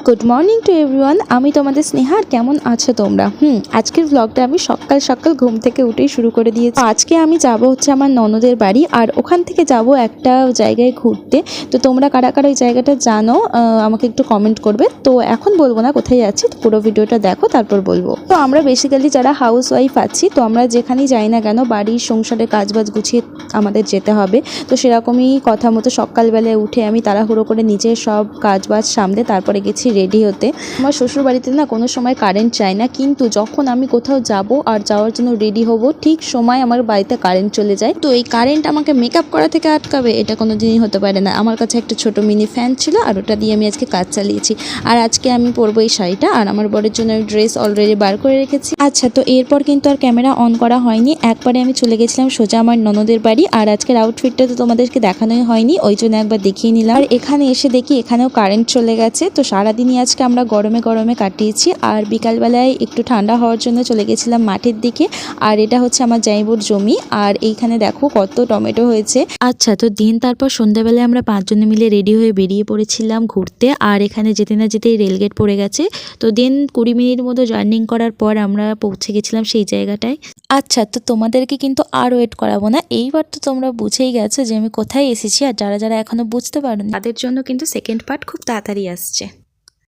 Good morning to everyone. আমি তোমাদের স্নেহা। আর কেমন আছো তোমরা? আজকের ব্লগটা আমি সকাল সকাল ঘুম থেকে উঠেই শুরু করে দিয়েছি। আজকে আমি যাব হচ্ছে আমার ননদের বাড়ি, আর ওখান থেকে যাব একটা জায়গায় ঘুরতে। তো তোমরা কারা কারা ওই জায়গাটা জানো আমাকে একটু কমেন্ট করবে। তো এখন বলবো না কোথায় যাচ্ছি, তো পুরো ভিডিওটা দেখো তারপর বলবো। তো আমরা বেসিক্যালি যারা হাউস ওয়াইফ আছি, তো আমরা যেখানেই যাই না কেন বাড়ির সংসারের কাজবাজ গুছিয়ে আমাদের যেতে হবে। তো সেরকমই কথা মতো সকালবেলায় উঠে আমি তাড়াহুড়ো করে নিজের সব কাজবাজ সামলে তারপরে গেছি রেডি হতে। আমার শ্বশুর বাড়িতে না কোনো সময় কারেন্ট চাই না, কিন্তু যখন আমি কোথাও যাব আর যাওয়ার জন্য রেডি হব ঠিক সময় আমার বাড়িতে কারেন্ট চলে যায়। তো এই কারেন্ট আমাকে মেকআপ করা থেকে আটকাবে এটা কোনো দিনই হতে পারে না। আমার কাছে একটা ছোট মিনি ফ্যান ছিল, আর ওটা দিয়ে আমি আজকে কাজ চালিয়েছি। আর আজকে আমি পরবো এই শাড়িটা, আর আমার বরের জন্য আমি ড্রেস অলরেডি বার করে রেখেছি। আচ্ছা, তো এরপর কিন্তু আর ক্যামেরা অন করা হয়নি, একবারে আমি চলে গেছিলাম সোজা আমার ননদের বাড়ি। আর আজকের আউটফিটটা তো তোমাদেরকে দেখানোই হয়নি, ওই জন্য একবার দেখিয়ে নিলাম। আর এখানে এসে দেখি এখানেও কারেন্ট চলে গেছে। তো সারাদিনই আজকে আমরা গরমে গরমে কাটিয়েছি, আর বিকালবেলায় একটু ঠান্ডা হওয়ার জন্য চলে গেছিলাম মাঠের দিকে। আর এটা হচ্ছে আমার জামাইবুর জমি, আর এইখানে দেখো কত টমেটো হয়েছে। আচ্ছা, তো দিন তারপর সন্ধ্যাবেলায় আমরা 5 জনে মিলে রেডি হয়ে বেরিয়ে পড়েছিলাম ঘুরতে। আর এখানে যেতে না যেতেই রেলগেট পড়ে গেছে। তো দিন 20 মিনিট মতো জার্নিং করার পর আমরা পৌঁছে গেছিলাম সেই জায়গাটায়। আচ্ছা, তো তোমাদেরকে কিন্তু আর ওয়েট করাবো না, এইবার তো তোমরা বুঝেই গেছো যে আমি কোথায় এসেছি। আর যারা যারা এখনো বুঝতে পারোনি তাদের জন্য কিন্তু সেকেন্ড পার্ট খুব তাড়াতাড়ি আসছে।